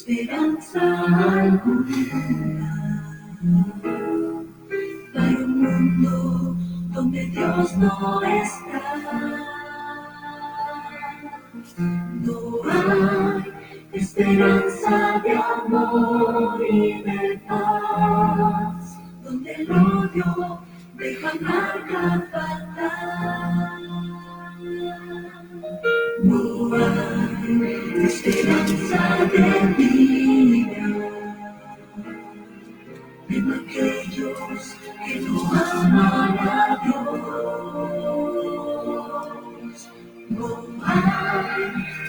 esperanza alguna para un mundo donde Dios no está. No hay esperanza de amor y de paz, donde el odio deja marca fatal. No hay esperanza de vida en aquellos que no aman a Dios. No hay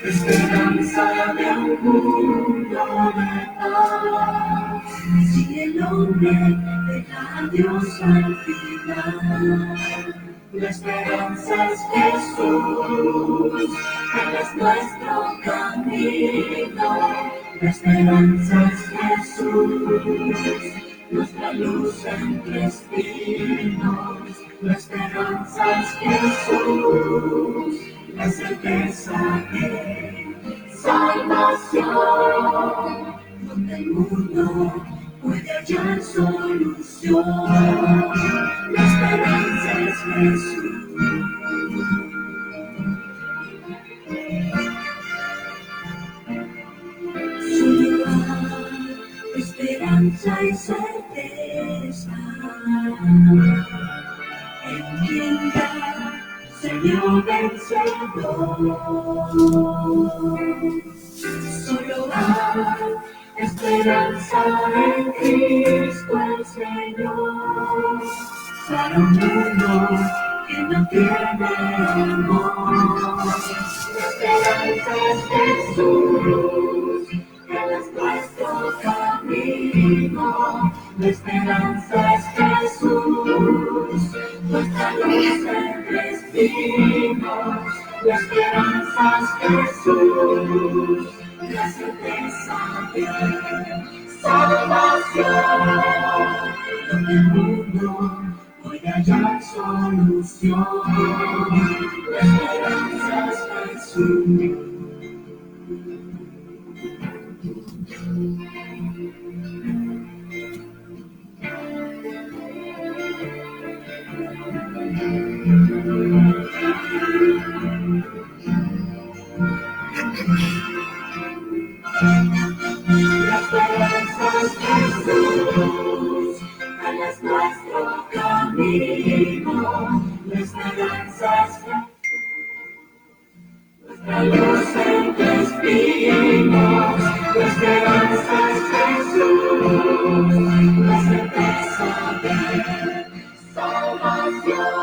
esperanza de un mundo de paz si el hombre deja a Dios al final. La esperanza es Jesús, Él es nuestro camino. La esperanza es Jesús, nuestra luz entre espinos. La esperanza es Jesús, la certeza de salvación, donde el mundo puede hallar solución. La esperanza es Jesús. Solo hay esperanza y certeza en quien ya Señor vencedor. Solo hay esperanza en Cristo el Señor, para un mundo que no tiene amor. La esperanza es Jesús, Él es nuestro camino. La esperanza es Jesús, nuestra luz entre espinos. La esperanza es Jesús, la certeza de salvación, donde el mundo puede hallar solución. La esperanza es Jesús. La esperanza es Jesús, Él es nuestro camino. La esperanza es nuestra luz entre espinos. La esperanza es Jesús, la certeza de salvación,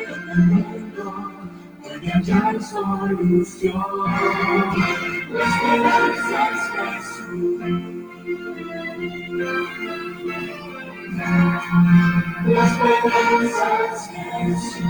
donde el mundo puede hallar solución. La esperanza es Jesús. La esperanza es Jesús.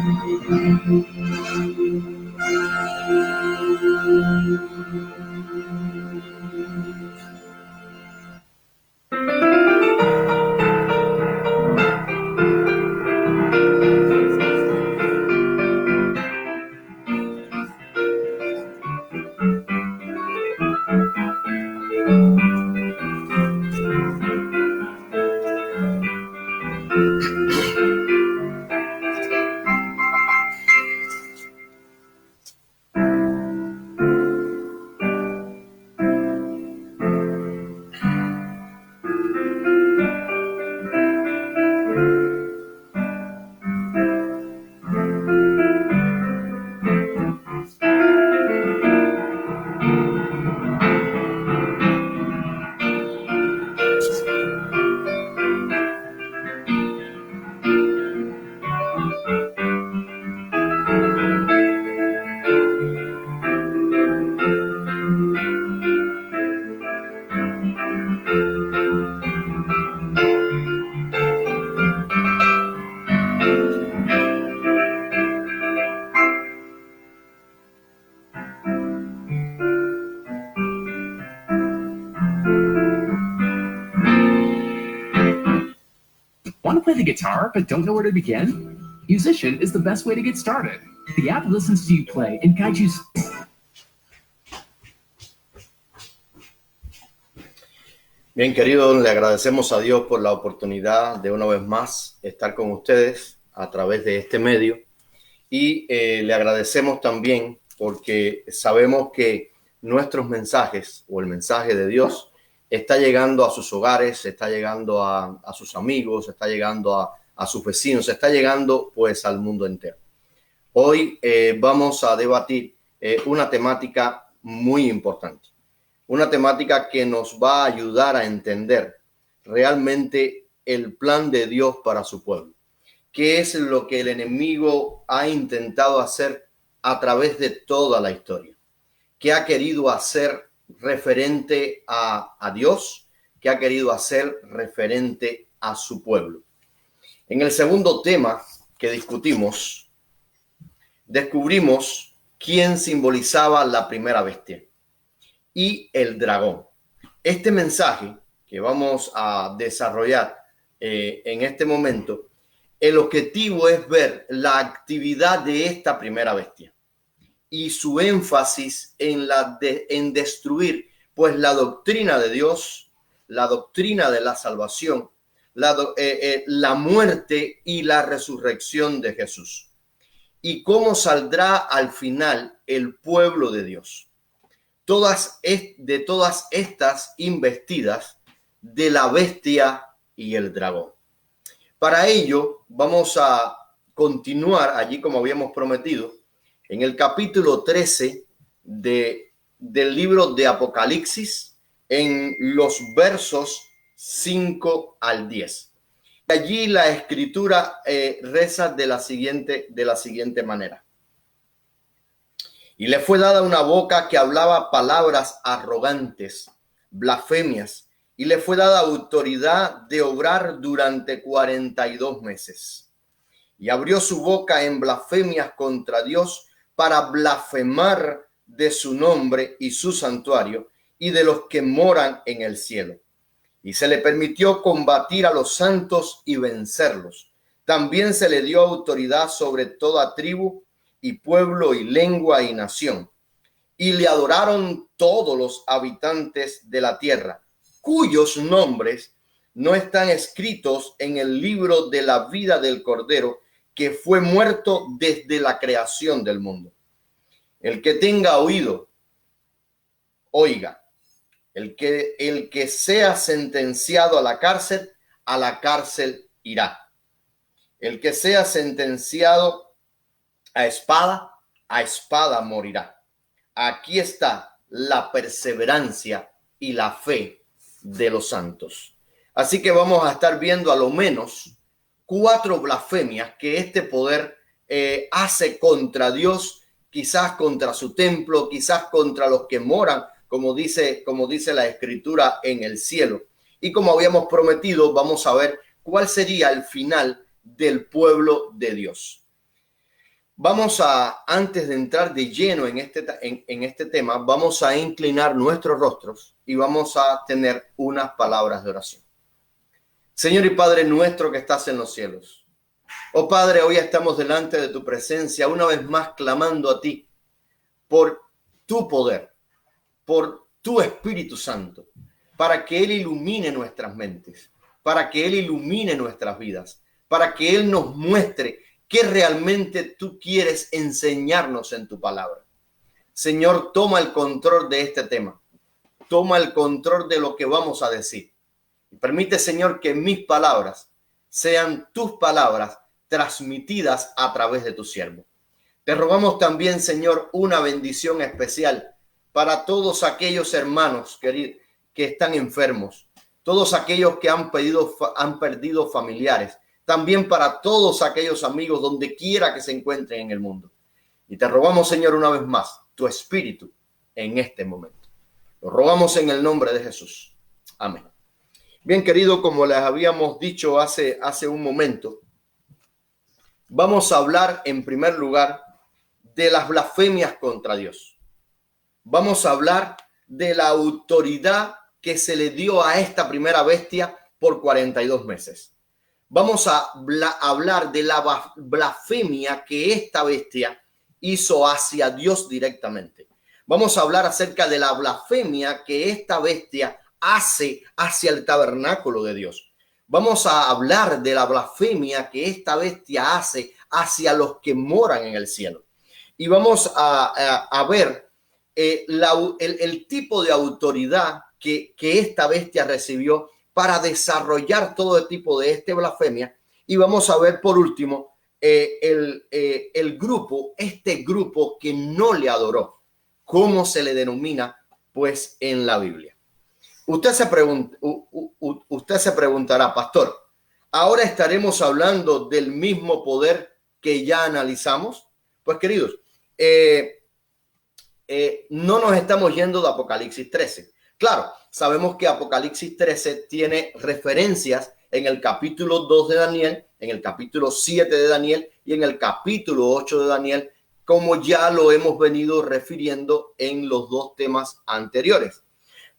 Want to play the guitar but don't know where to begin? Musician is the best way to get started. The app listens to you play and guides you. Bien, queridos, le agradecemos a Dios por la oportunidad de una vez más estar con ustedes a través de este medio y le agradecemos también porque sabemos que nuestros mensajes o el mensaje de Dios está llegando a sus hogares, está llegando a sus amigos, está llegando a sus vecinos, está llegando pues al mundo entero. Hoy vamos a debatir una temática muy importante. Una temática que nos va a ayudar a entender realmente el plan de Dios para su pueblo. ¿Qué es lo que el enemigo ha intentado hacer a través de toda la historia? ¿Qué ha querido hacer referente a Dios? ¿Qué ha querido hacer referente a su pueblo? En el segundo tema que discutimos, descubrimos quién simbolizaba la primera bestia y el dragón. Este mensaje que vamos a desarrollar en este momento, el objetivo es ver la actividad de esta primera bestia y su énfasis en destruir pues la doctrina de Dios, la doctrina de la salvación, la muerte y la resurrección de Jesús, y cómo saldrá al final el pueblo de Dios. De todas estas investidas de la bestia y el dragón. Para ello vamos a continuar allí como habíamos prometido en el capítulo 13 del libro de Apocalipsis, en los versos 5 al 10. Allí la escritura reza de la siguiente manera. Y le fue dada una boca que hablaba palabras arrogantes, blasfemias, y le fue dada autoridad de obrar durante 42 meses. Y abrió su boca en blasfemias contra Dios para blasfemar de su nombre y su santuario y de los que moran en el cielo. Y se le permitió combatir a los santos y vencerlos. También se le dio autoridad sobre toda tribu y pueblo y lengua y nación. Y le adoraron todos los habitantes de la tierra, cuyos nombres no están escritos en el libro de la vida del Cordero, que fue muerto desde la creación del mundo. El que tenga oído, oiga. El que sea sentenciado a la cárcel irá. El que sea sentenciado a espada morirá. Aquí está la perseverancia y la fe de los santos. Así que vamos a estar viendo a lo menos 4 blasfemias que este poder hace contra Dios, quizás contra su templo, quizás contra los que moran, como dice la escritura, en el cielo. Y como habíamos prometido, vamos a ver cuál sería el final del pueblo de Dios. Antes de entrar de lleno en este tema, vamos a inclinar nuestros rostros y vamos a tener unas palabras de oración. Señor y Padre nuestro que estás en los cielos. Oh Padre, hoy estamos delante de tu presencia, una vez más clamando a ti por tu poder, por tu Espíritu Santo, para que Él ilumine nuestras mentes, para que Él ilumine nuestras vidas, para que Él nos muestre qué realmente tú quieres enseñarnos en tu palabra. Señor, toma el control de este tema. Toma el control de lo que vamos a decir. Y permite, Señor, que mis palabras sean tus palabras transmitidas a través de tu siervo. Te rogamos también, Señor, una bendición especial para todos aquellos hermanos queridos que están enfermos, todos aquellos que han perdido familiares, también para todos aquellos amigos donde quiera que se encuentren en el mundo. Y te rogamos, Señor, una vez más, tu espíritu en este momento. Lo rogamos en el nombre de Jesús. Amén. Bien, querido, como les habíamos dicho hace un momento, vamos a hablar en primer lugar de las blasfemias contra Dios. Vamos a hablar de la autoridad que se le dio a esta primera bestia por 42 meses. Vamos a hablar de la blasfemia que esta bestia hizo hacia Dios directamente. Vamos a hablar acerca de la blasfemia que esta bestia hace hacia el tabernáculo de Dios. Vamos a hablar de la blasfemia que esta bestia hace hacia los que moran en el cielo. Y vamos a ver el tipo de autoridad que esta bestia recibió para desarrollar todo tipo de blasfemia. Y vamos a ver por último el grupo, este grupo que no le adoró, cómo se le denomina pues en la Biblia. Usted se preguntará, pastor, ¿ahora estaremos hablando del mismo poder que ya analizamos? Pues queridos, no nos estamos yendo de Apocalipsis 13. Claro, sabemos que Apocalipsis 13 tiene referencias en el capítulo 2 de Daniel, en el capítulo 7 de Daniel y en el capítulo 8 de Daniel, como ya lo hemos venido refiriendo en los dos temas anteriores.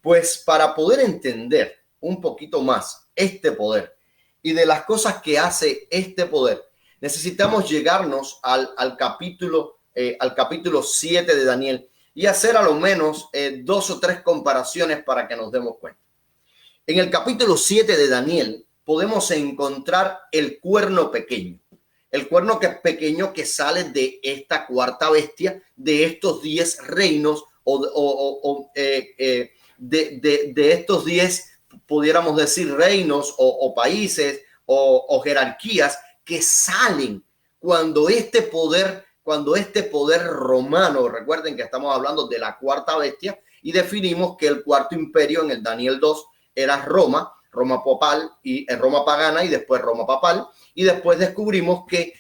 Pues para poder entender un poquito más este poder y de las cosas que hace este poder, necesitamos llegarnos al capítulo 7 de Daniel y hacer a lo menos 2 o 3 comparaciones para que nos demos cuenta. En el capítulo 7 de Daniel podemos encontrar el cuerno pequeño. El cuerno que es pequeño que sale de esta cuarta bestia, de estos 10 reinos de estos 10, pudiéramos decir, reinos o países o jerarquías que salen cuando este poder romano, recuerden que estamos hablando de la cuarta bestia y definimos que el cuarto imperio en el Daniel 2 era Roma papal y Roma pagana y después Roma papal, y después descubrimos que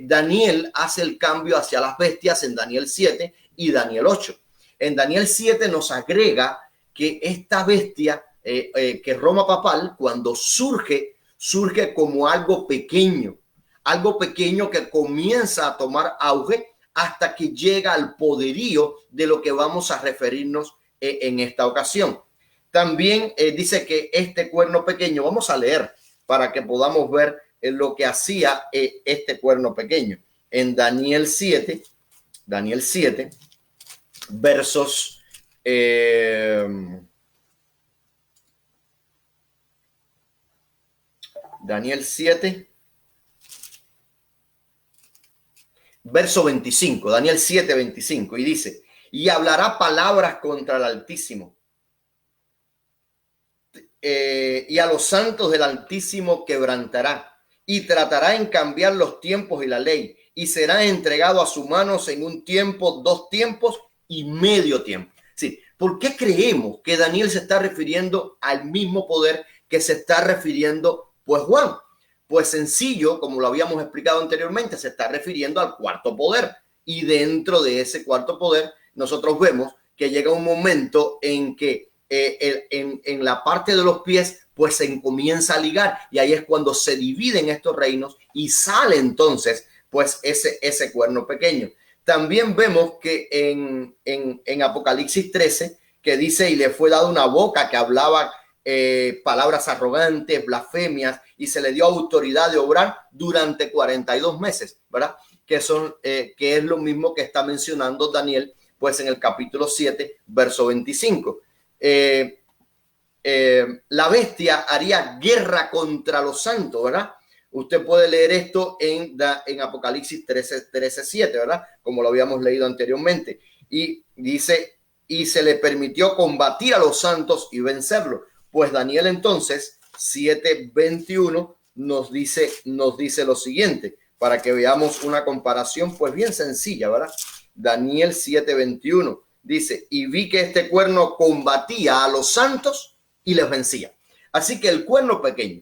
Daniel hace el cambio hacia las bestias en Daniel 7 y Daniel 8. En Daniel 7 nos agrega que esta bestia, que Roma papal, cuando surge como algo pequeño que comienza a tomar auge hasta que llega al poderío de lo que vamos a referirnos en esta ocasión. También dice que este cuerno pequeño, vamos a leer para que podamos ver lo que hacía este cuerno pequeño. En Daniel 7, versos Daniel 7, verso 25, Daniel 7, 25, y dice, y hablará palabras contra el Altísimo, y a los santos del Altísimo quebrantará, y tratará en cambiar los tiempos y la ley, y será entregado a sus manos en un tiempo, 2 tiempos y medio tiempo. Sí, ¿por qué creemos que Daniel se está refiriendo al mismo poder que se está refiriendo pues Juan? Pues sencillo, como lo habíamos explicado anteriormente, se está refiriendo al cuarto poder. Y dentro de ese cuarto poder, nosotros vemos que llega un momento en que en la parte de los pies, pues se comienza a ligar. Y ahí es cuando se dividen estos reinos y sale entonces, pues ese cuerno pequeño. También vemos que en Apocalipsis 13, que dice, y le fue dada una boca que hablaba palabras arrogantes, blasfemias, y se le dio autoridad de obrar durante 42 meses, ¿verdad? Que es lo mismo que está mencionando Daniel, pues en el capítulo 7, verso 25. La bestia haría guerra contra los santos, ¿verdad? Usted puede leer esto en Apocalipsis 13, 7, ¿verdad? Como lo habíamos leído anteriormente. Y dice, y se le permitió combatir a los santos y vencerlos. Pues Daniel entonces 7:21 nos dice lo siguiente, para que veamos una comparación pues bien sencilla, ¿verdad? Daniel 7:21 dice, y vi que este cuerno combatía a los santos y les vencía. Así que el cuerno pequeño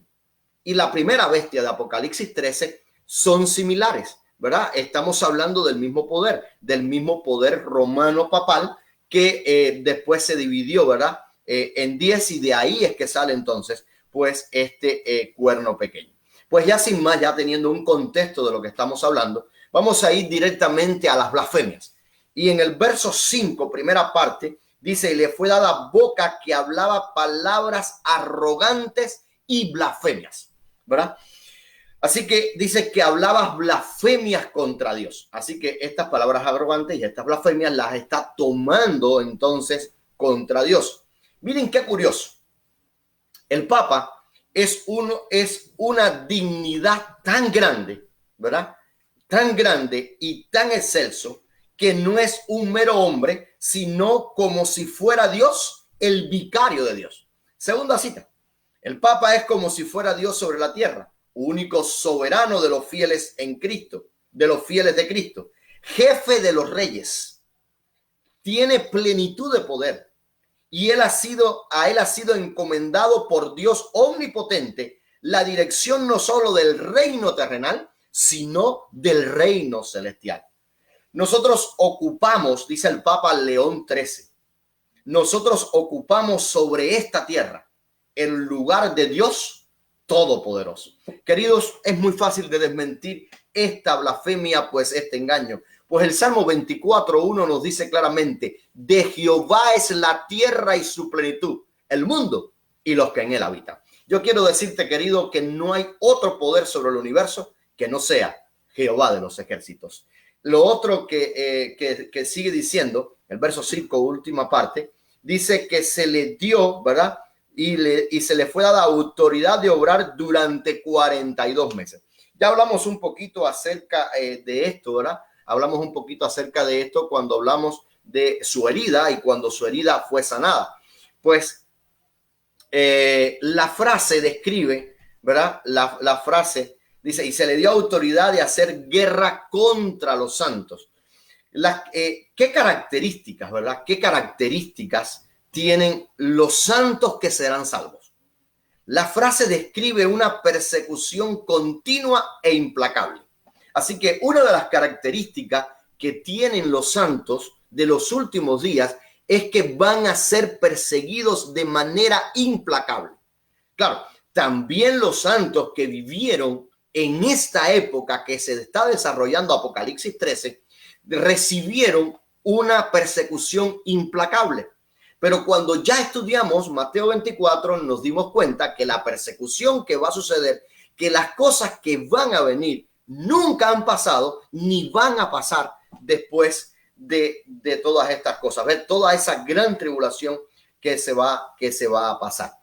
y la primera bestia de Apocalipsis 13 son similares, ¿verdad? Estamos hablando del mismo poder romano papal que después se dividió, ¿verdad? En 10, y de ahí es que sale entonces pues este cuerno pequeño. Pues ya sin más, ya teniendo un contexto de lo que estamos hablando, vamos a ir directamente a las blasfemias. Y en el verso 5, primera parte, dice, y le fue dada boca que hablaba palabras arrogantes y blasfemias, ¿verdad? Así que dice que hablaba blasfemias contra Dios. Así que estas palabras arrogantes y estas blasfemias las está tomando entonces contra Dios. Miren qué curioso. El Papa es una dignidad tan grande, ¿verdad? Tan grande y tan excelso, que no es un mero hombre, sino como si fuera Dios, el vicario de Dios. Segunda cita. El Papa es como si fuera Dios sobre la tierra, único soberano de los fieles en Cristo, de los fieles de Cristo, jefe de los reyes. Tiene plenitud de poder y a él ha sido encomendado por Dios omnipotente la dirección no solo del reino terrenal, sino del reino celestial. Nosotros ocupamos, dice el Papa León XIII, nosotros ocupamos sobre esta tierra el lugar de Dios Todopoderoso. Queridos, es muy fácil de desmentir esta blasfemia, pues este engaño. Pues el Salmo 24:1 nos dice claramente: de Jehová es la tierra y su plenitud, el mundo y los que en él habitan. Yo quiero decirte, querido, que no hay otro poder sobre el universo que no sea Jehová de los ejércitos. Lo otro que sigue diciendo, el verso 5, última parte, dice que se le dio, ¿verdad? Y se le fue dada autoridad de obrar durante 42 meses. Ya hablamos un poquito acerca de esto, ¿verdad? Hablamos un poquito acerca de esto cuando hablamos de su herida y cuando su herida fue sanada. Pues la frase describe, ¿verdad? La frase dice, y se le dio autoridad de hacer guerra contra los santos. ¿Qué características, verdad? ¿Qué características tienen los santos que serán salvos? La frase describe una persecución continua e implacable. Así que una de las características que tienen los santos de los últimos días es que van a ser perseguidos de manera implacable. Claro, también los santos que vivieron en esta época que se está desarrollando Apocalipsis 13 recibieron una persecución implacable. Pero cuando ya estudiamos Mateo 24 nos dimos cuenta que la persecución que va a suceder, que las cosas que van a venir nunca han pasado ni van a pasar después de todas estas cosas, ver toda esa gran tribulación que se va a pasar.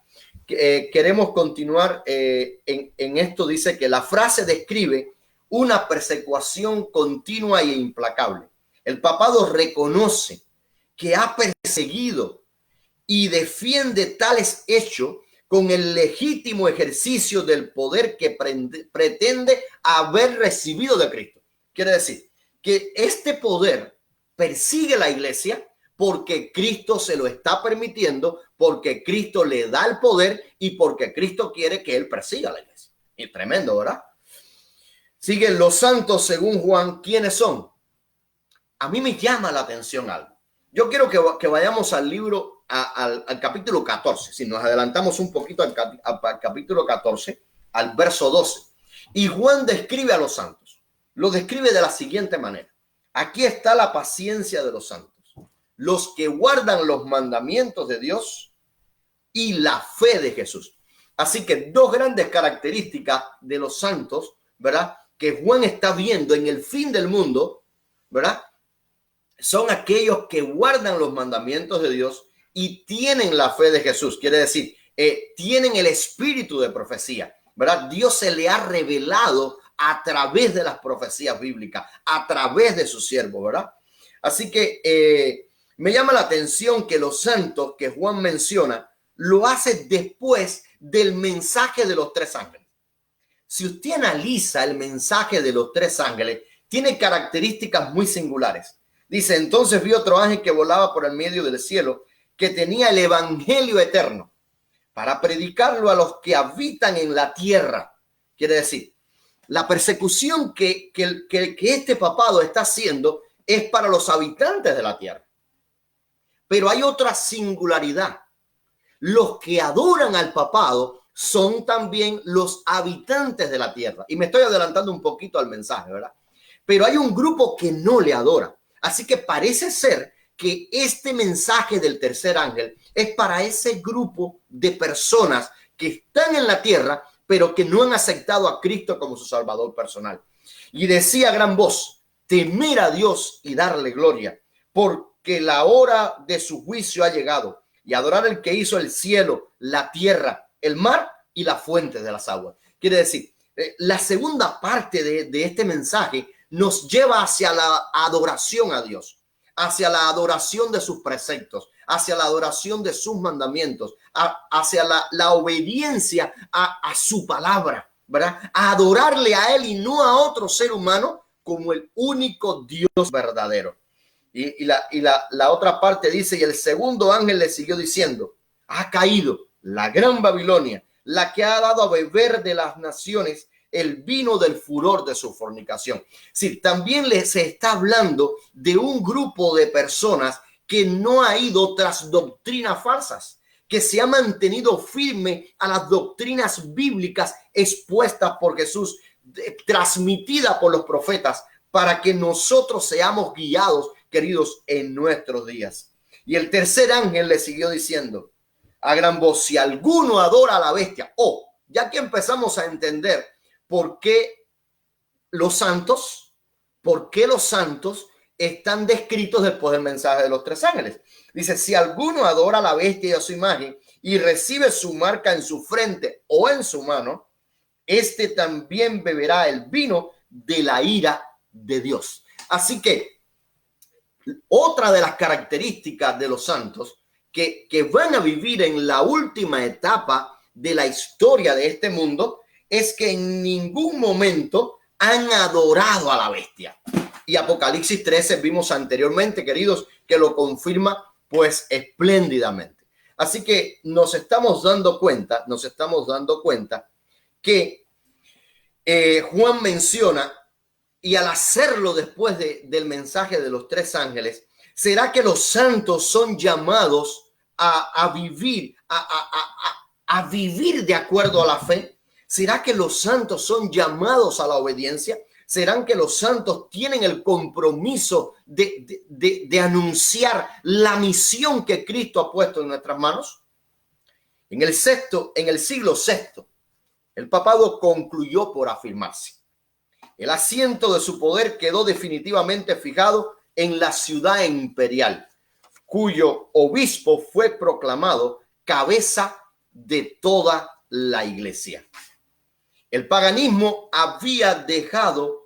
Queremos continuar en esto. Dice que la frase describe una persecución continua e implacable. El papado reconoce que ha perseguido y defiende tales hechos con el legítimo ejercicio del poder que pretende haber recibido de Cristo. Quiere decir que este poder persigue la iglesia porque Cristo se lo está permitiendo, porque Cristo le da el poder y porque Cristo quiere que él persiga a la iglesia. Y tremendo, ¿verdad? Siguen los santos según Juan. ¿Quiénes son? A mí me llama la atención algo. Yo quiero que vayamos al libro, al capítulo 14. Si nos adelantamos un poquito al capítulo 14, al verso 12. Y Juan describe a los santos. Lo describe de la siguiente manera. Aquí está la paciencia de los santos, los que guardan los mandamientos de Dios y la fe de Jesús. Así que dos grandes características de los santos, ¿verdad? Que Juan está viendo en el fin del mundo, ¿verdad? Son aquellos que guardan los mandamientos de Dios y tienen la fe de Jesús. Quiere decir, tienen el espíritu de profecía, ¿verdad? Dios se le ha revelado a través de las profecías bíblicas, a través de su siervo, ¿verdad? Así que me llama la atención que los santos que Juan menciona lo hace después del mensaje de los tres ángeles. Si usted analiza el mensaje de los tres ángeles, tiene características muy singulares. Dice, entonces vi otro ángel que volaba por el medio del cielo, que tenía el evangelio eterno para predicarlo a los que habitan en la tierra. Quiere decir, la persecución que este papado está haciendo es para los habitantes de la tierra. Pero hay otra singularidad. Los que adoran al papado son también los habitantes de la tierra. Y me estoy adelantando un poquito al mensaje, ¿verdad? Pero hay un grupo que no le adora. Así que parece ser que este mensaje del tercer ángel es para ese grupo de personas que están en la tierra, pero que no han aceptado a Cristo como su Salvador personal. Y decía a gran voz, temer a Dios y darle gloria, porque la hora de su juicio ha llegado, y adorar al que hizo el cielo, la tierra, el mar y las fuentes de las aguas. Quiere decir, la segunda parte de este mensaje nos lleva hacia la adoración a Dios, hacia la adoración de sus preceptos, hacia la adoración de sus mandamientos, hacia la obediencia a su palabra, ¿verdad? A adorarle a Él y no a otro ser humano como el único Dios verdadero. Y la otra parte dice, y el segundo ángel le siguió diciendo, ha caído la gran Babilonia, la que ha dado a beber de las naciones el vino del furor de su fornicación. Sí, también se está hablando de un grupo de personas que no ha ido tras doctrinas falsas, que se ha mantenido firme a las doctrinas bíblicas expuestas por Jesús, transmitidas por los profetas, para que nosotros seamos guiados, queridos, en nuestros días. Y el tercer ángel le siguió diciendo a gran voz, si alguno adora a la bestia, ya que empezamos a entender por qué los santos están descritos después del mensaje de los tres ángeles. Dice, si alguno adora a la bestia y a su imagen y recibe su marca en su frente o en su mano, este también beberá el vino de la ira de Dios. Así que otra de las características de los santos que van a vivir en la última etapa de la historia de este mundo es que en ningún momento han adorado a la bestia. Y Apocalipsis 13 vimos anteriormente, queridos, que lo confirma pues espléndidamente. Así que nos estamos dando cuenta que Juan menciona, y al hacerlo después del mensaje de los tres ángeles, ¿será que los santos son llamados a vivir de acuerdo a la fe? ¿Será que los santos son llamados a la obediencia? ¿Serán que los santos tienen el compromiso de anunciar la misión que Cristo ha puesto en nuestras manos? En el siglo VI, el papado concluyó por afirmarse. El asiento de su poder quedó definitivamente fijado en la ciudad imperial, cuyo obispo fue proclamado cabeza de toda la iglesia. El paganismo había dejado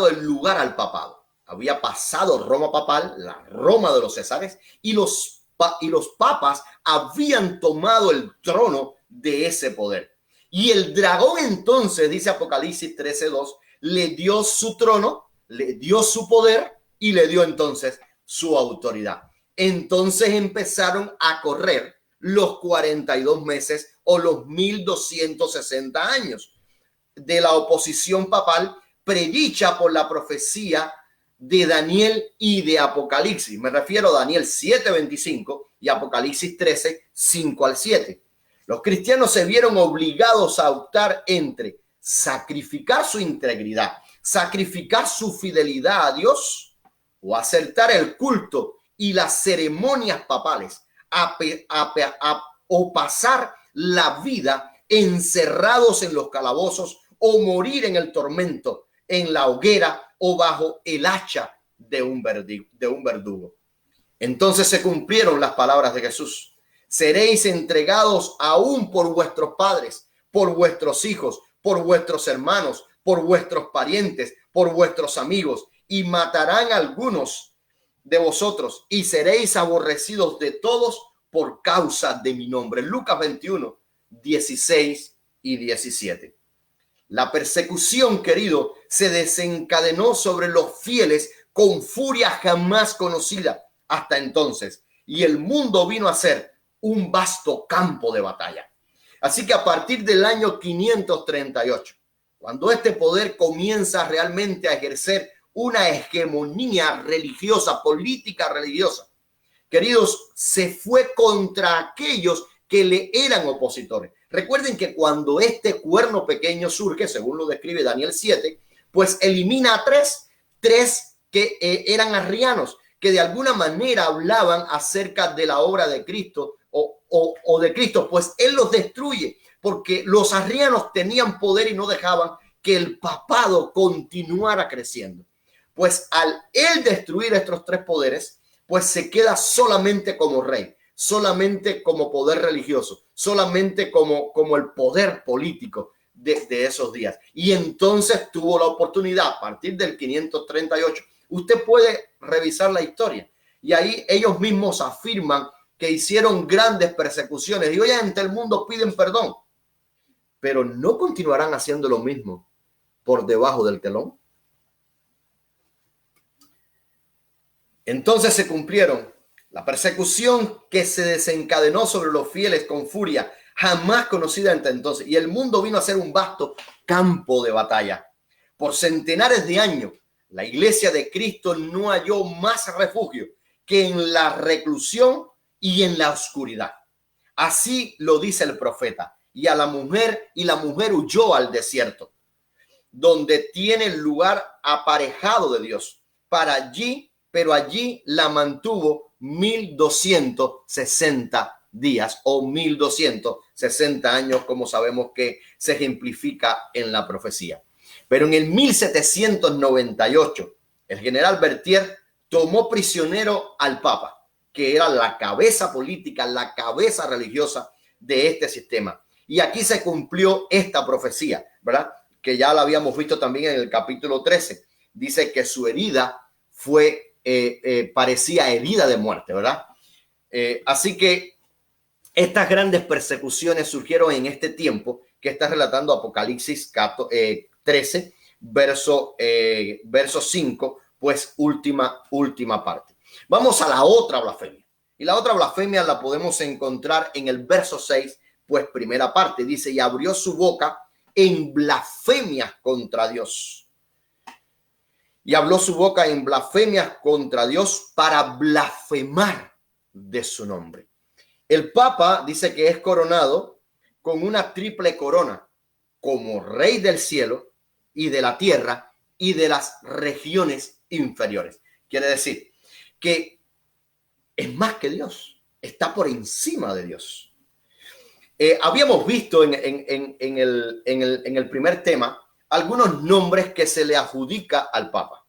el lugar al papado. Había pasado Roma papal, la Roma de los Césares, y los papas habían tomado el trono de ese poder. Y el dragón entonces, dice Apocalipsis 13:2, le dio su trono, le dio su poder y le dio entonces su autoridad. Entonces empezaron a correr los 42 meses o los 1260 años de la oposición papal predicha por la profecía de Daniel y de Apocalipsis. Me refiero a Daniel 7:25 y Apocalipsis 13:5-7. Los cristianos se vieron obligados a optar entre sacrificar su integridad, sacrificar su fidelidad a Dios o aceptar el culto y las ceremonias papales o pasar la vida encerrados en los calabozos o morir en el tormento, en la hoguera o bajo el hacha de un verdugo. Entonces se cumplieron las palabras de Jesús. Seréis entregados aún por vuestros padres, por vuestros hijos, por vuestros hermanos, por vuestros parientes, por vuestros amigos, y matarán a algunos de vosotros, y seréis aborrecidos de todos por causa de mi nombre. Lucas 21:16-17. La persecución, querido, se desencadenó sobre los fieles con furia jamás conocida hasta entonces, y el mundo vino a ser un vasto campo de batalla. Así que a partir del año 538, cuando este poder comienza realmente a ejercer una hegemonía religiosa, política religiosa, queridos, se fue contra aquellos que le eran opositores. Recuerden que cuando este cuerno pequeño surge, según lo describe Daniel 7, pues elimina a tres que eran arrianos, que de alguna manera hablaban acerca de la obra de Cristo o de Cristo, pues él los destruye porque los arrianos tenían poder y no dejaban que el papado continuara creciendo. Pues al él destruir estos tres poderes, pues se queda solamente como rey. solamente como poder religioso, solamente como el poder político de esos días. Y entonces tuvo la oportunidad a partir del 538. Usted puede revisar la historia y ahí ellos mismos afirman que hicieron grandes persecuciones y hoy ante el mundo piden perdón, pero no continuarán haciendo lo mismo por debajo del telón. Entonces se cumplieron la persecución que se desencadenó sobre los fieles con furia jamás conocida hasta entonces, y el mundo vino a ser un vasto campo de batalla. Por centenares de años, la iglesia de Cristo no halló más refugio que en la reclusión y en la oscuridad. Así lo dice el profeta. Y la mujer huyó al desierto, donde tiene el lugar aparejado de Dios. Pero allí la mantuvo 1260 días o 1260 años, como sabemos que se ejemplifica en la profecía. Pero en el 1798, el general Berthier tomó prisionero al Papa, que era la cabeza política, la cabeza religiosa de este sistema. Y aquí se cumplió esta profecía, ¿verdad? Que ya la habíamos visto también en el capítulo 13. Dice que su herida parecía herida de muerte, ¿verdad? Así que estas grandes persecuciones surgieron en este tiempo que está relatando Apocalipsis 13, verso 5, pues última parte. Vamos a la otra blasfemia. Y la otra blasfemia la podemos encontrar en el verso 6, pues primera parte. Dice, y abrió su boca en blasfemias contra Dios. Y habló su boca en blasfemias contra Dios para blasfemar de su nombre. El Papa dice que es coronado con una triple corona como rey del cielo y de la tierra y de las regiones inferiores. Quiere decir que es más que Dios, está por encima de Dios. Habíamos visto en el primer tema algunos nombres que se le adjudica al Papa.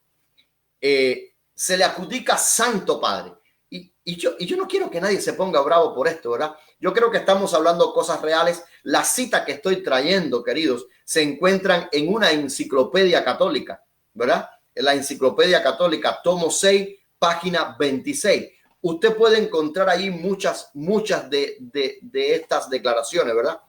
Se le adjudica Santo Padre. Y yo no quiero que nadie se ponga bravo por esto, ¿verdad? Yo creo que estamos hablando cosas reales. La cita que estoy trayendo, queridos, se encuentran en una enciclopedia católica, ¿verdad? En la enciclopedia católica, tomo 6, página 26. Usted puede encontrar ahí muchas de estas declaraciones, ¿verdad?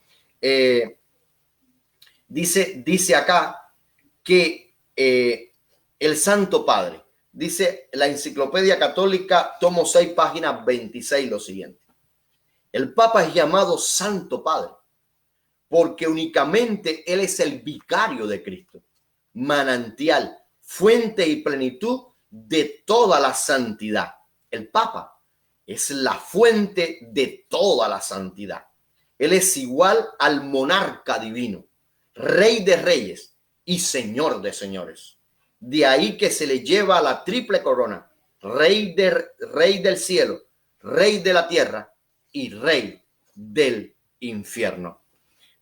Dice acá que el Santo Padre, dice la enciclopedia católica, tomo 6, página 26, lo siguiente. El Papa es llamado Santo Padre porque únicamente Él es el vicario de Cristo, manantial, fuente y plenitud de toda la santidad. El Papa es la fuente de toda la santidad. Él es igual al monarca divino, rey de reyes y señor de señores. De ahí que se le lleva la triple corona, rey del cielo, rey de la tierra y rey del infierno.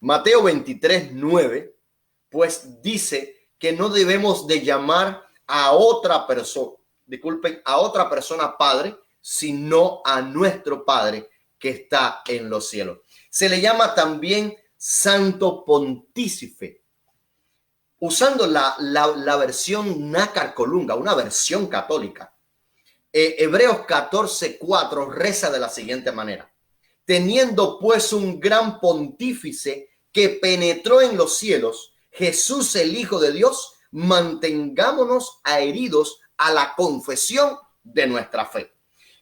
Mateo 23, 9, pues dice que no debemos de llamar a otra persona, a otra persona Padre, sino a nuestro Padre que está en los cielos. Se le llama también Santo Pontífice, usando la versión Nácar Colunga, una versión católica. Hebreos 14:4 reza de la siguiente manera: teniendo pues un gran pontífice que penetró en los cielos, Jesús el Hijo de Dios, mantengámonos adheridos a la confesión de nuestra fe.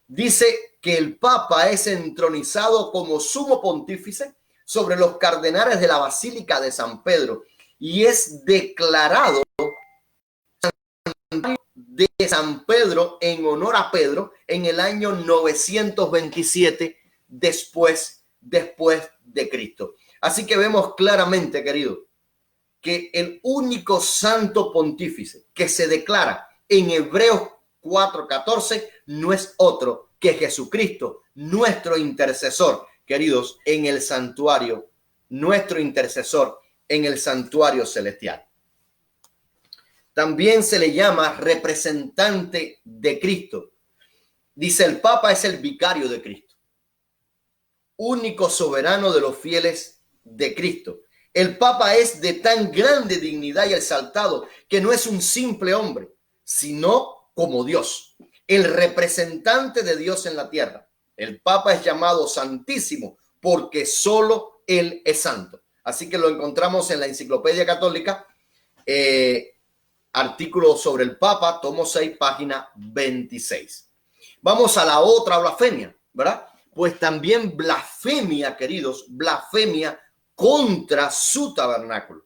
Dice que el Papa es entronizado como sumo pontífice sobre los cardenales de la Basílica de San Pedro y es declarado de San Pedro en honor a Pedro en el año 927 después de Cristo. Así que vemos claramente, querido, que el único santo pontífice que se declara en Hebreos 4:14 no es otro que Jesucristo, nuestro intercesor, queridos, en el santuario, nuestro intercesor en el santuario celestial. También se le llama representante de Cristo. Dice, el Papa es el vicario de Cristo. único soberano de los fieles de Cristo. El Papa es de tan grande dignidad y exaltado que no es un simple hombre, sino como Dios, el representante de Dios en la tierra. El Papa es llamado Santísimo porque solo Él es santo. Así que lo encontramos en la Enciclopedia Católica, artículo sobre el Papa, tomo 6, página 26. Vamos a la otra blasfemia, ¿verdad? Pues también blasfemia, queridos, blasfemia contra su tabernáculo.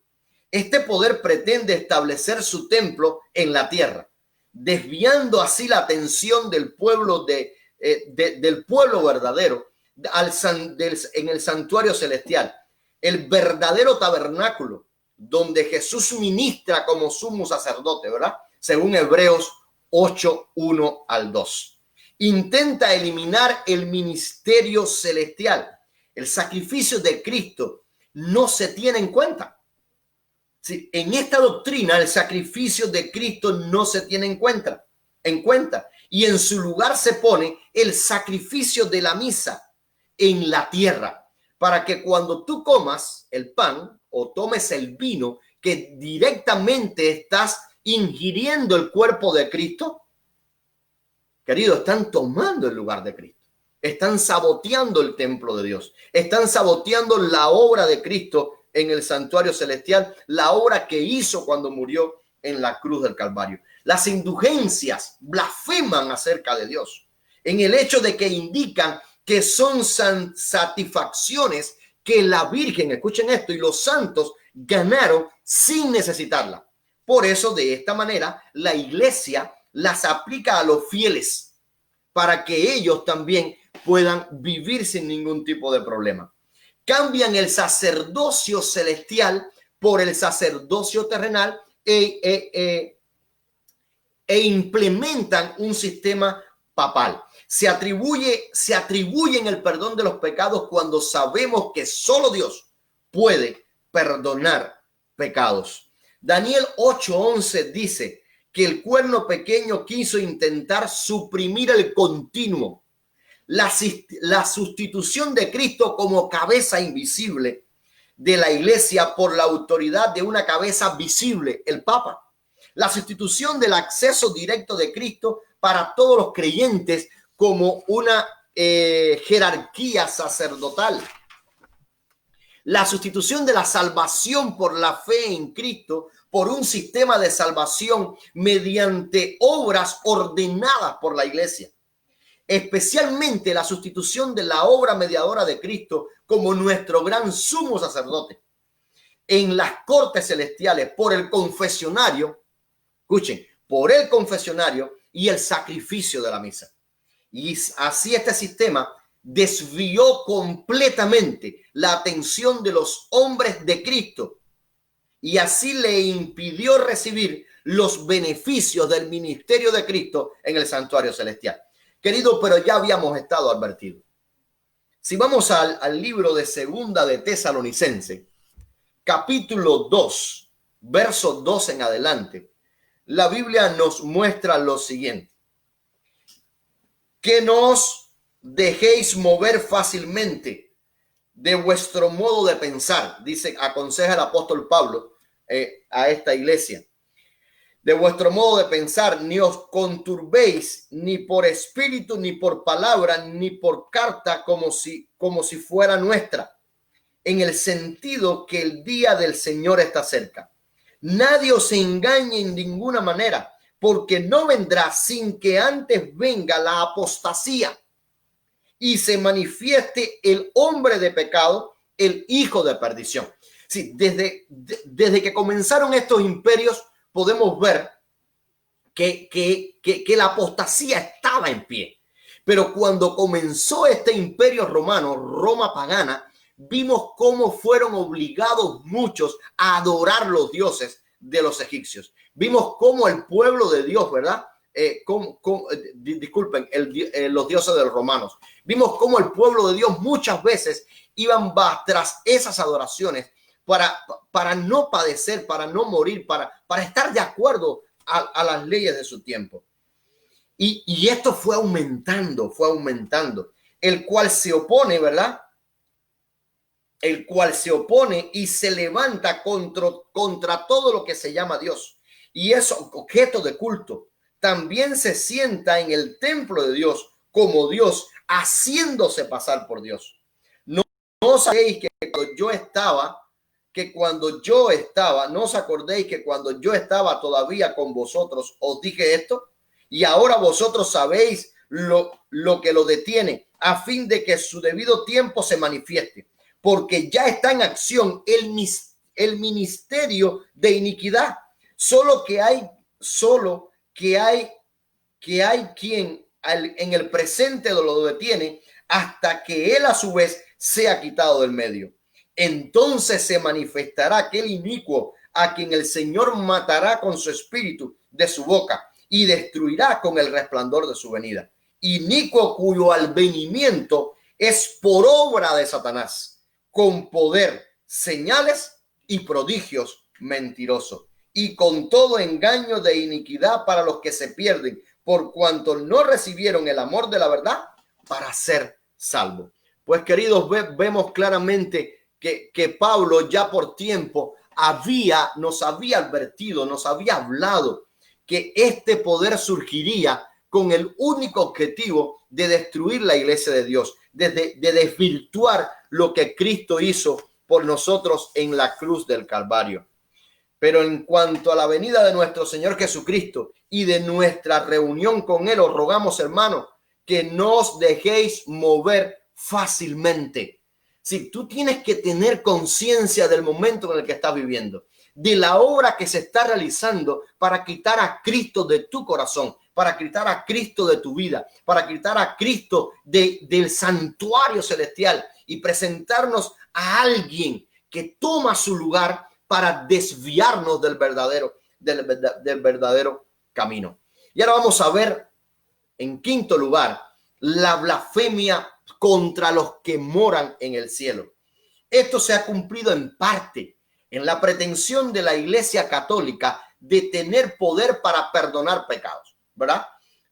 Este poder pretende establecer su templo en la tierra, desviando así la atención del pueblo del pueblo verdadero en el santuario celestial, el verdadero tabernáculo donde Jesús ministra como sumo sacerdote, ¿verdad? Según Hebreos 8, 1 al 2. Intenta eliminar el ministerio celestial. El sacrificio de Cristo no se tiene en cuenta. Sí, en esta doctrina el sacrificio de Cristo no se tiene en cuenta. Y en su lugar se pone el sacrificio de la misa en la tierra, para que cuando tú comas el pan o tomes el vino, que directamente estás ingiriendo el cuerpo de Cristo, querido, están tomando el lugar de Cristo. Están saboteando el templo de Dios. Están saboteando la obra de Cristo en el santuario celestial, la obra que hizo cuando murió en la cruz del Calvario. Las indulgencias blasfeman acerca de Dios en el hecho de que indican que son satisfacciones que la Virgen, escuchen esto, y los santos ganaron sin necesitarla. Por eso, de esta manera, la iglesia las aplica a los fieles para que ellos también puedan vivir sin ningún tipo de problema. Cambian el sacerdocio celestial por el sacerdocio terrenal e implementan un sistema papal. Se atribuyen el perdón de los pecados cuando sabemos que solo Dios puede perdonar pecados. Daniel 8:11 dice que el cuerno pequeño quiso intentar suprimir el continuo, la sustitución de Cristo como cabeza invisible de la iglesia por la autoridad de una cabeza visible, el Papa. La sustitución del acceso directo de Cristo para todos los creyentes como una jerarquía sacerdotal. La sustitución de la salvación por la fe en Cristo por un sistema de salvación mediante obras ordenadas por la iglesia. Especialmente la sustitución de la obra mediadora de Cristo como nuestro gran sumo sacerdote en las cortes celestiales por el confesionario, escuchen, por el confesionario y el sacrificio de la misa. Y así este sistema desvió completamente la atención de los hombres de Cristo y así le impidió recibir los beneficios del ministerio de Cristo en el santuario celestial. Querido, pero ya habíamos estado advertidos. Si vamos al libro de Segunda de Tesalonicenses, capítulo 2, verso 2 en adelante, la Biblia nos muestra lo siguiente: que no os dejéis mover fácilmente de vuestro modo de pensar, aconseja el apóstol Pablo a esta iglesia. De vuestro modo de pensar, ni os conturbéis ni por espíritu, ni por palabra, ni por carta, como si fuera nuestra, en el sentido que el día del Señor está cerca. Nadie os engañe en ninguna manera, porque no vendrá sin que antes venga la apostasía y se manifieste el hombre de pecado, el hijo de perdición. Sí, desde que comenzaron estos imperios podemos ver que la apostasía estaba en pie. Pero cuando comenzó este imperio romano, Roma pagana, vimos cómo fueron obligados muchos a adorar los dioses de los egipcios. Vimos cómo el pueblo de Dios, ¿verdad? Disculpen, los dioses de los romanos. Vimos cómo el pueblo de Dios muchas veces iban tras esas adoraciones para no padecer, para no morir, para estar de acuerdo a las leyes de su tiempo. Y esto fue aumentando, el cual se opone, ¿verdad? el cual se opone y se levanta contra todo lo que se llama Dios y es objeto de culto. También se sienta en el templo de Dios como Dios, haciéndose pasar por Dios. No sabéis que cuando yo estaba, no os acordéis que cuando yo estaba todavía con vosotros os dije esto, y ahora vosotros sabéis lo que lo detiene, a fin de que su debido tiempo se manifieste, porque ya está en acción el ministerio de iniquidad, solo que hay quien en el presente lo detiene hasta que él a su vez sea quitado del medio. Entonces se manifestará aquel inicuo a quien el Señor matará con su espíritu de su boca y destruirá con el resplandor de su venida. Inicuo cuyo advenimiento es por obra de Satanás, con poder, señales y prodigios mentirosos, y con todo engaño de iniquidad para los que se pierden, por cuanto no recibieron el amor de la verdad para ser salvos. Pues, queridos, vemos claramente que Pablo ya por tiempo nos había advertido, nos había hablado que este poder surgiría con el único objetivo de destruir la iglesia de Dios, de desvirtuar lo que Cristo hizo por nosotros en la cruz del Calvario. Pero en cuanto a la venida de nuestro Señor Jesucristo y de nuestra reunión con Él, os rogamos, hermanos, que no os dejéis mover fácilmente. Si tú tienes que tener conciencia del momento en el que estás viviendo, de la obra que se está realizando para quitar a Cristo de tu corazón, para quitar a Cristo de tu vida, para quitar a Cristo del santuario celestial y presentarnos a alguien que toma su lugar para desviarnos del verdadero camino. Y ahora vamos a ver, en quinto lugar, la blasfemia contra los que moran en el cielo. Esto se ha cumplido en parte en la pretensión de la Iglesia Católica de tener poder para perdonar pecados, ¿verdad?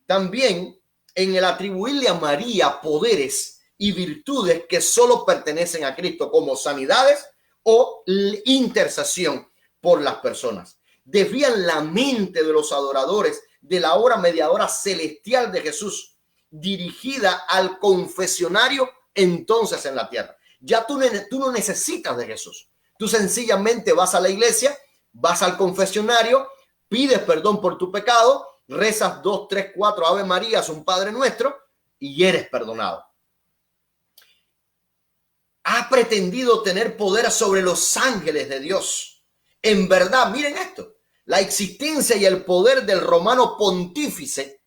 También en el atribuirle a María poderes y virtudes que solo pertenecen a Cristo, como sanidades o intercesión por las personas. Desvían la mente de los adoradores de la obra mediadora celestial de Jesús, dirigida al confesionario entonces en la tierra. Ya tú no necesitas de Jesús. Tú sencillamente vas a la iglesia, vas al confesionario, pides perdón por tu pecado, rezas 2, 3, 4 Ave Marías, un Padre Nuestro y eres perdonado. Ha pretendido tener poder sobre los ángeles de Dios. En verdad, miren esto, la existencia y el poder del romano pontífice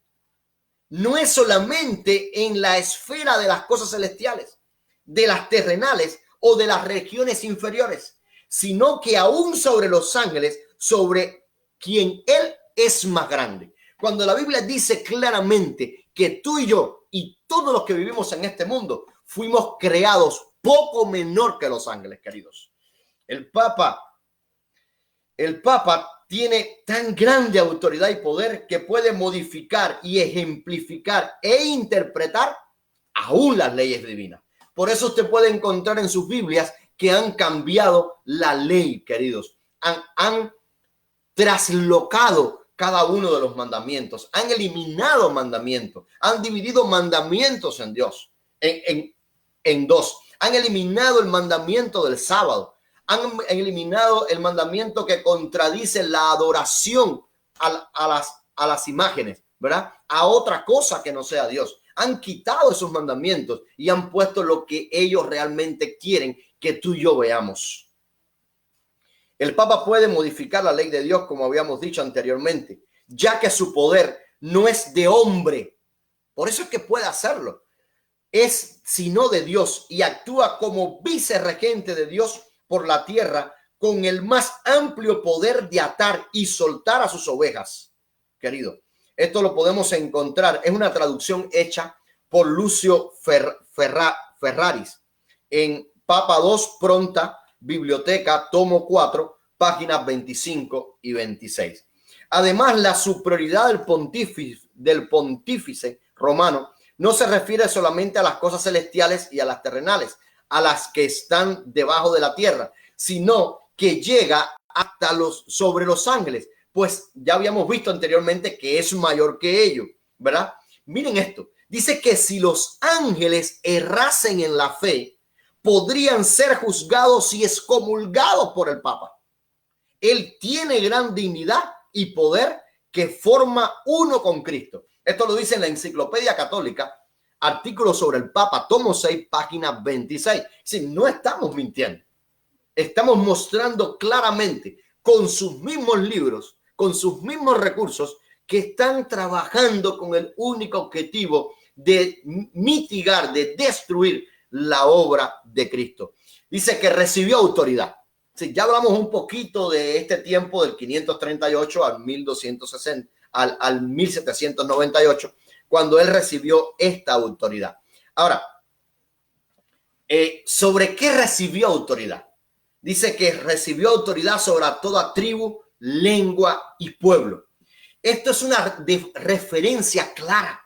no es solamente en la esfera de las cosas celestiales, de las terrenales o de las regiones inferiores, sino que aún sobre los ángeles, sobre quien él es más grande. Cuando la Biblia dice claramente que tú y yo y todos los que vivimos en este mundo fuimos creados poco menor que los ángeles, queridos. El Papa tiene tan grande autoridad y poder que puede modificar y ejemplificar e interpretar aún las leyes divinas. Por eso usted puede encontrar en sus Biblias que han cambiado la ley, queridos. Han traslocado cada uno de los mandamientos, han eliminado mandamientos, han dividido mandamientos en Dios, en dos. Han eliminado el mandamiento del sábado, han eliminado el mandamiento que contradice la adoración a las imágenes, ¿verdad? A otra cosa que no sea Dios. Han quitado esos mandamientos y han puesto lo que ellos realmente quieren que tú y yo veamos. El Papa puede modificar la ley de Dios, como habíamos dicho anteriormente, ya que su poder no es de hombre. Por eso es que puede hacerlo. Es sino de Dios y actúa como vicerregente de Dios por la tierra con el más amplio poder de atar y soltar a sus ovejas. Querido, esto lo podemos encontrar, es una traducción hecha por Lucio Ferraris en Papa 2 Pronta Biblioteca, tomo 4, páginas 25 y 26. Además, la superioridad del pontífice romano no se refiere solamente a las cosas celestiales y a las terrenales. a las que están debajo de la tierra, sino que llega hasta sobre los ángeles, pues ya habíamos visto anteriormente que es mayor que ellos, ¿verdad? Miren esto, dice que si los ángeles errasen en la fe, podrían ser juzgados y excomulgados por el Papa. Él tiene gran dignidad y poder que forma uno con Cristo. Esto lo dice en la Enciclopedia Católica, artículo sobre el Papa, tomo 6, página 26. Si no estamos mintiendo, estamos mostrando claramente con sus mismos libros, con sus mismos recursos, que están trabajando con el único objetivo de mitigar, de destruir la obra de Cristo. Dice que recibió autoridad. Sí, ya hablamos un poquito de este tiempo del 538 al 1260, al 1798, cuando él recibió esta autoridad. Ahora, ¿sobre qué recibió autoridad? Dice que recibió autoridad sobre toda tribu, lengua y pueblo. Esto es una referencia clara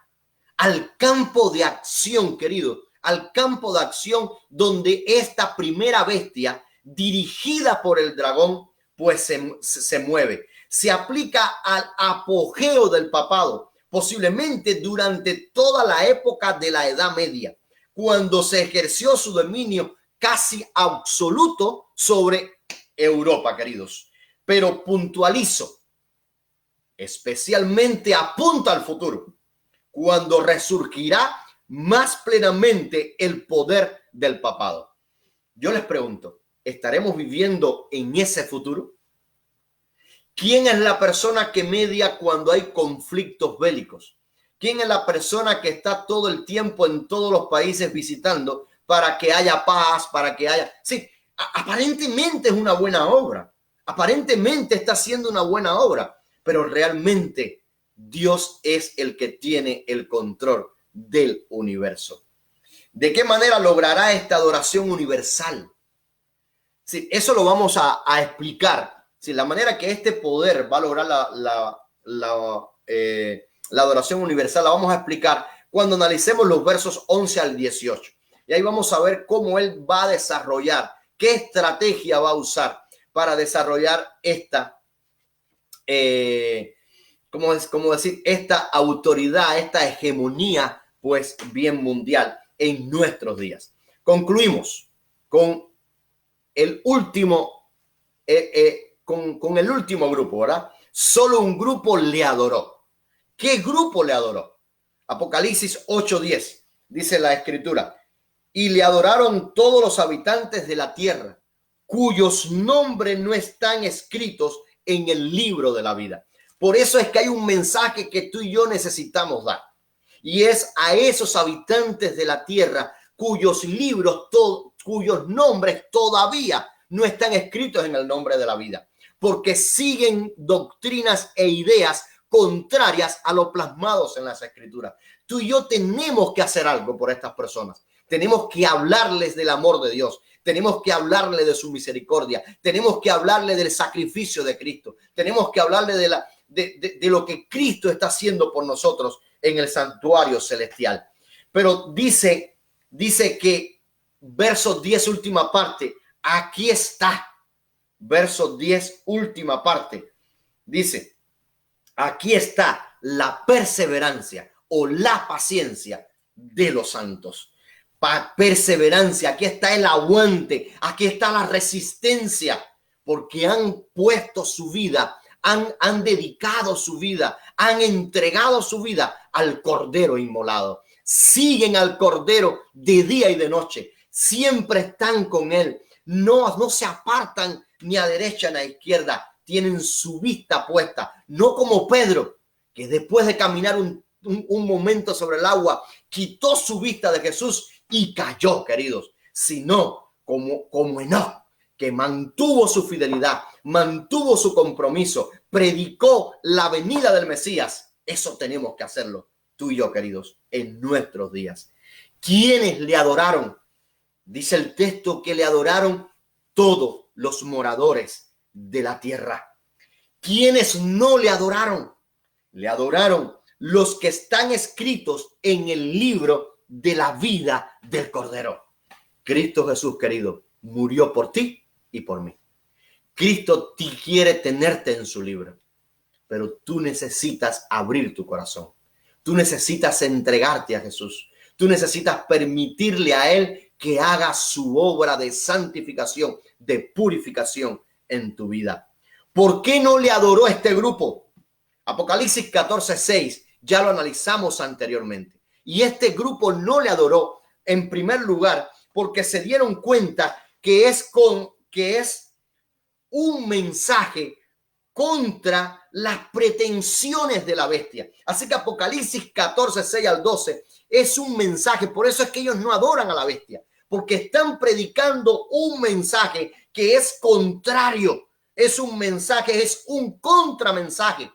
al campo de acción, querido, al campo de acción donde esta primera bestia, dirigida por el dragón, pues se mueve. Se aplica al apogeo del papado, posiblemente durante toda la época de la Edad Media, cuando se ejerció su dominio casi absoluto sobre Europa, queridos. Pero puntualizo, especialmente apunta al futuro, cuando resurgirá más plenamente el poder del papado. Yo les pregunto, ¿estaremos viviendo en ese futuro? ¿Quién es la persona que media cuando hay conflictos bélicos? ¿Quién es la persona que está todo el tiempo en todos los países visitando para que haya paz, para que haya... Sí, aparentemente es una buena obra. Aparentemente está haciendo una buena obra, pero realmente Dios es el que tiene el control del universo. ¿De qué manera logrará esta adoración universal? Sí, eso lo vamos a explicar. Sí, la manera que este poder va a lograr la adoración universal la vamos a explicar cuando analicemos los versos 11 al 18. Y ahí vamos a ver cómo él va a desarrollar, qué estrategia va a usar para desarrollar esta, esta autoridad, esta hegemonía, pues bien mundial en nuestros días. Concluimos con el último, con el último grupo, ¿verdad? Solo un grupo le adoró. ¿Qué grupo le adoró? Apocalipsis 8:10, dice la escritura, y le adoraron todos los habitantes de la tierra, cuyos nombres no están escritos en el libro de la vida. Por eso es que hay un mensaje que tú y yo necesitamos dar. Y es a esos habitantes de la tierra cuyos nombres todavía no están escritos en el nombre de la vida, porque siguen doctrinas e ideas contrarias a lo plasmados en las escrituras. Tú y yo tenemos que hacer algo por estas personas. Tenemos que hablarles del amor de Dios. Tenemos que hablarles de su misericordia. Tenemos que hablarles del sacrificio de Cristo. Tenemos que hablarles de lo que Cristo está haciendo por nosotros en el santuario celestial. Pero dice que verso 10, última parte, aquí está. Verso 10, última parte, dice, aquí está la perseverancia o la paciencia de los santos. Perseverancia, aquí está el aguante, aquí está la resistencia, porque han puesto su vida, han dedicado su vida, han entregado su vida al Cordero inmolado. Siguen al Cordero de día y de noche, siempre están con él, no se apartan ni a derecha ni a izquierda, tienen su vista puesta, no como Pedro, que después de caminar un momento sobre el agua, quitó su vista de Jesús y cayó, queridos, sino como Enoc, que mantuvo su fidelidad, mantuvo su compromiso, predicó la venida del Mesías. Eso tenemos que hacerlo tú y yo, queridos, en nuestros días. ¿Quiénes le adoraron? Dice el texto que le adoraron todos los moradores de la tierra. ¿Quiénes no le adoraron? Le adoraron los que están escritos en el libro de la vida del Cordero. Cristo Jesús, querido, murió por ti y por mí. Cristo quiere tenerte en su libro, pero tú necesitas abrir tu corazón. Tú necesitas entregarte a Jesús. Tú necesitas permitirle a Él que haga su obra de santificación, de purificación en tu vida. ¿Por qué no le adoró este grupo? Apocalipsis 14:6, ya lo analizamos anteriormente. Y este grupo no le adoró en primer lugar porque se dieron cuenta que es un mensaje contra las pretensiones de la bestia. Así que Apocalipsis 14:6-12 es un mensaje. Por eso es que ellos no adoran a la bestia, porque están predicando un mensaje que es contrario. Es un mensaje, es un contramensaje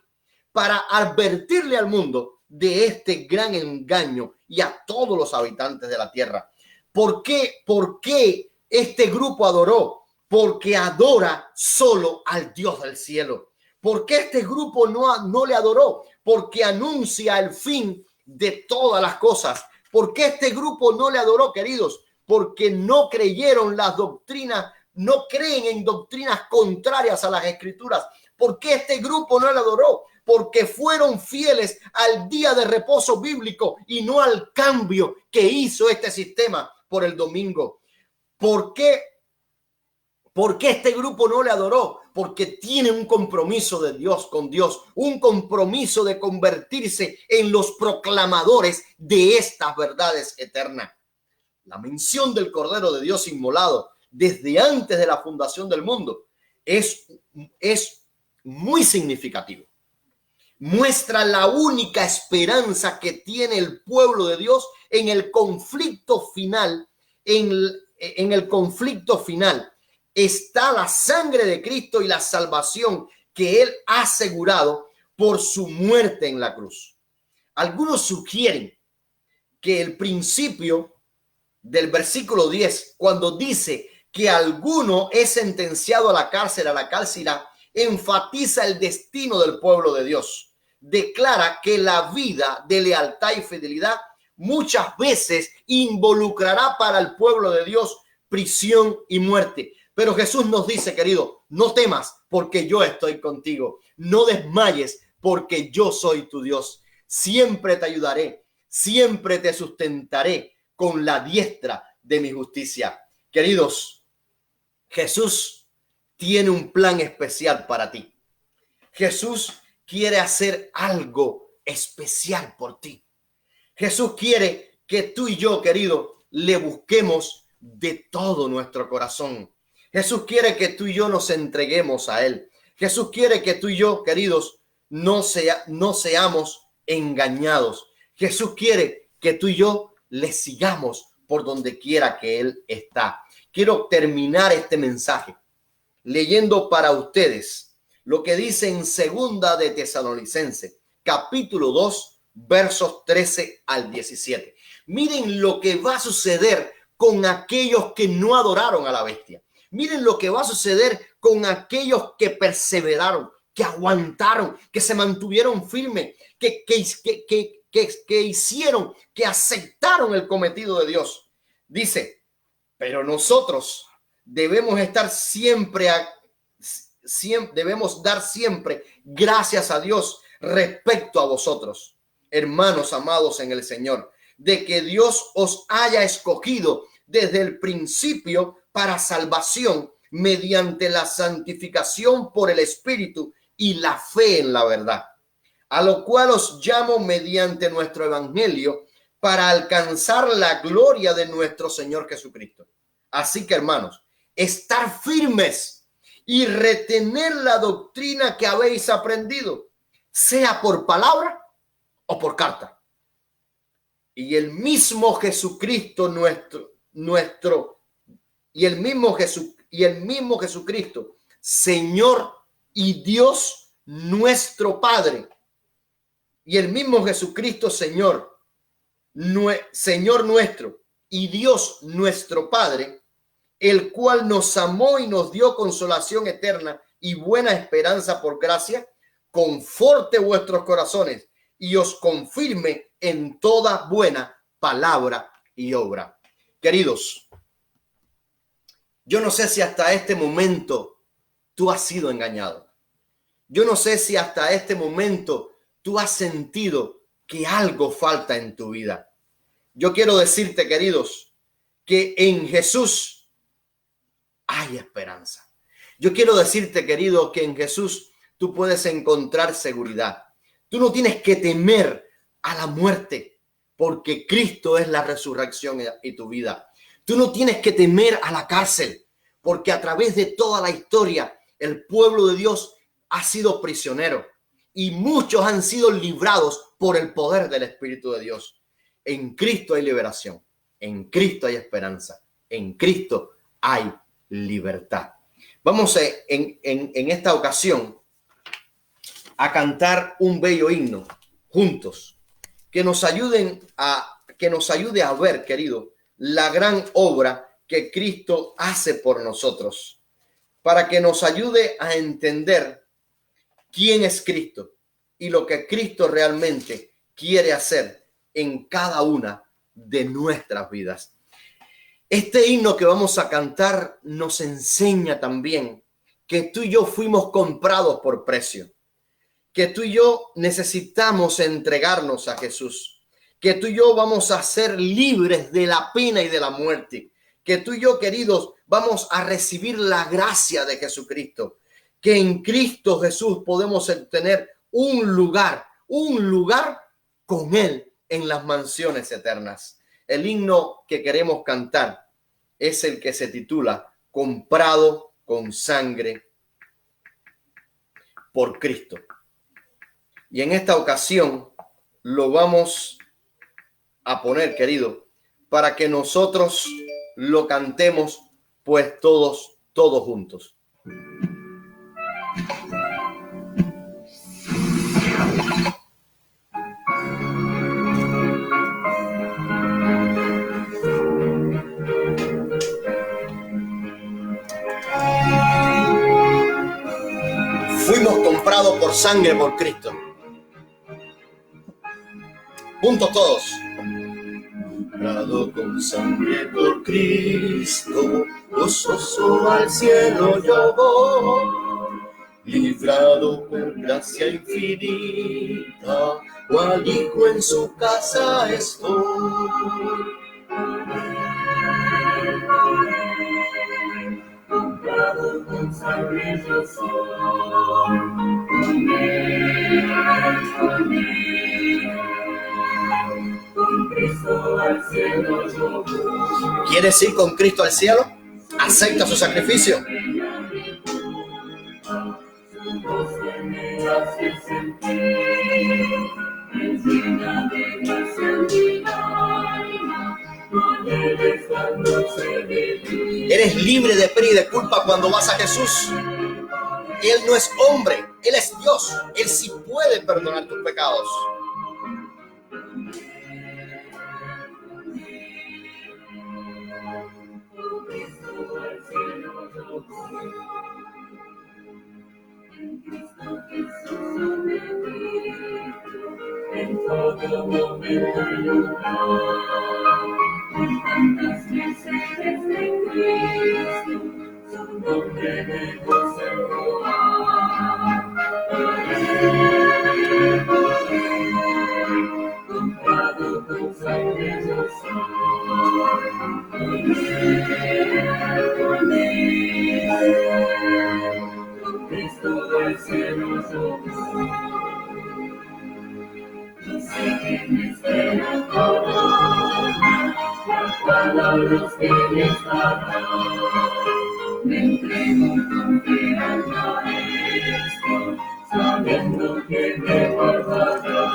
para advertirle al mundo de este gran engaño y a todos los habitantes de la tierra. ¿Por qué? ¿Por qué este grupo adoró? Porque adora solo al Dios del cielo. ¿Por qué este grupo no le adoró? Porque anuncia el fin de todas las cosas. ¿Por qué este grupo no le adoró, queridos? Porque no creyeron las doctrinas, no creen en doctrinas contrarias a las escrituras. ¿Por qué este grupo no le adoró? Porque fueron fieles al día de reposo bíblico y no al cambio que hizo este sistema por el domingo. ¿Por qué este grupo no le adoró? Porque tiene un compromiso de Dios con Dios, un compromiso de convertirse en los proclamadores de estas verdades eternas. La mención del Cordero de Dios inmolado desde antes de la fundación del mundo es muy significativo. Muestra la única esperanza que tiene el pueblo de Dios en el conflicto final. En el conflicto final está la sangre de Cristo y la salvación que Él ha asegurado por su muerte en la cruz. Algunos sugieren que el principio del versículo 10, cuando dice que alguno es sentenciado a la cárcel irá, enfatiza el destino del pueblo de Dios. Declara que la vida de lealtad y fidelidad muchas veces involucrará para el pueblo de Dios prisión y muerte. Pero Jesús nos dice, querido, no temas porque yo estoy contigo. No desmayes porque yo soy tu Dios. Siempre te ayudaré, siempre te sustentaré con la diestra de mi justicia. Queridos, Jesús tiene un plan especial para ti. Jesús quiere hacer algo especial por ti. Jesús quiere que tú y yo, querido, le busquemos de todo nuestro corazón. Jesús quiere que tú y yo nos entreguemos a Él. Jesús quiere que tú y yo, queridos, no seamos engañados. Jesús quiere que tú y yo le sigamos por donde quiera que Él está. Quiero terminar este mensaje leyendo para ustedes lo que dice en Segunda de Tesalonicenses, capítulo 2, versos 13 al 17. Miren lo que va a suceder con aquellos que no adoraron a la bestia. Miren lo que va a suceder con aquellos que perseveraron, que aguantaron, que se mantuvieron firmes, que hicieron, que aceptaron el cometido de Dios. Dice, pero nosotros debemos dar siempre gracias a Dios respecto a vosotros, hermanos amados en el Señor, de que Dios os haya escogido desde el principio para salvación mediante la santificación por el Espíritu y la fe en la verdad, a lo cual os llamo mediante nuestro evangelio para alcanzar la gloria de nuestro Señor Jesucristo. Así que, hermanos, estar firmes y retener la doctrina que habéis aprendido, sea por palabra o por carta. Y el mismo Jesucristo y el mismo Jesucristo, Señor y Dios nuestro Padre, y el mismo Jesucristo, Señor nuestro y Dios nuestro Padre, el cual nos amó y nos dio consolación eterna y buena esperanza por gracia, conforte vuestros corazones y os confirme en toda buena palabra y obra. Queridos, Yo no sé si hasta este momento tú has sido engañado. Yo no sé si hasta este momento tú has sentido que algo falta en tu vida. Yo quiero decirte, queridos, que en Jesús hay esperanza. Yo quiero decirte, querido, que en Jesús tú puedes encontrar seguridad. Tú no tienes que temer a la muerte, porque Cristo es la resurrección y tu vida. Tú no tienes que temer a la cárcel, porque a través de toda la historia el pueblo de Dios ha sido prisionero y muchos han sido librados por el poder del Espíritu de Dios. En Cristo hay liberación, en Cristo hay esperanza, en Cristo hay libertad. Vamos en esta ocasión a cantar un bello himno juntos que nos ayude a ver, querido, la gran obra que Cristo hace por nosotros, para que nos ayude a entender quién es Cristo y lo que Cristo realmente quiere hacer en cada una de nuestras vidas. Este himno que vamos a cantar nos enseña también que tú y yo fuimos comprados por precio, que tú y yo necesitamos entregarnos a Jesús, que tú y yo vamos a ser libres de la pena y de la muerte, que tú y yo, queridos, vamos a recibir la gracia de Jesucristo, que en Cristo Jesús podemos tener un lugar con Él en las mansiones eternas. El himno que queremos cantar es el que se titula Comprado con sangre por Cristo. Y en esta ocasión lo vamos a poner, querido, para que nosotros lo cantemos, pues todos juntos. Fuimos comprados por sangre por Cristo. Juntos todos. Comprado con sangre por Cristo, gozoso al cielo yo voy, librado por gracia infinita, cual hijo en su casa estoy. Comprado con sangre yo soy, con Cristo al cielo yo voy. ¿Quieres ir con Cristo al cielo? Acepta su sacrificio. Su voz que me hace sentir, me llena de gracia mi alma, con él esta noche vivir. Eres libre de pena y de culpa cuando vas a Jesús. Él no es hombre, Él es Dios. Él sí puede perdonar tus pecados. En Cristo Jesús me vivo, en todo momento y lugar, con tantas mercedes de Cristo, su nombre me gozo entonar. Comprado con sangre yo soy, con Cristo al cielo yo voy. Yo sé que me espera corona, la cual a los fieles dará. Me entrego confiando a esto, sabiendo que me guardará.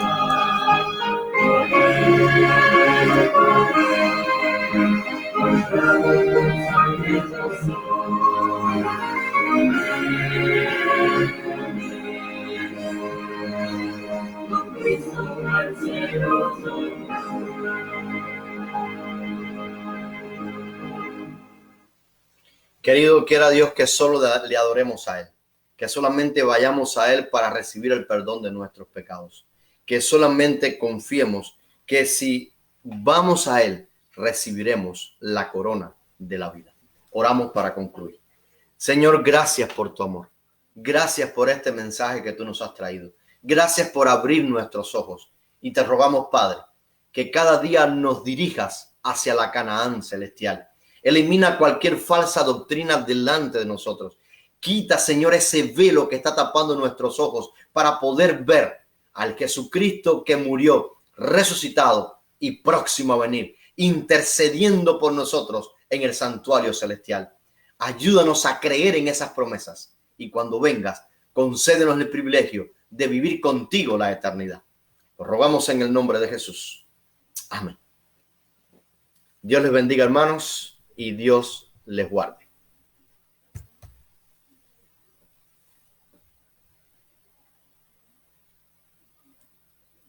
Comprado con sangre yo soy. Con Cristo al cielo yo voy. Querido, quiera Dios que solo le adoremos a Él, que solamente vayamos a Él para recibir el perdón de nuestros pecados, que solamente confiemos que si vamos a Él, recibiremos la corona de la vida. oramos para concluir. Señor, gracias por tu amor. Gracias por este mensaje que tú nos has traído. Gracias por abrir nuestros ojos. Y te rogamos, Padre, que cada día nos dirijas hacia la Canaán celestial. Elimina cualquier falsa doctrina delante de nosotros. Quita, Señor, ese velo que está tapando nuestros ojos para poder ver al Jesucristo que murió, resucitado y próximo a venir, intercediendo por nosotros en el santuario celestial. Ayúdanos a creer en esas promesas y cuando vengas, concédenos el privilegio de vivir contigo la eternidad. Lo rogamos en el nombre de Jesús. Amén. Dios les bendiga, hermanos, y Dios les guarde.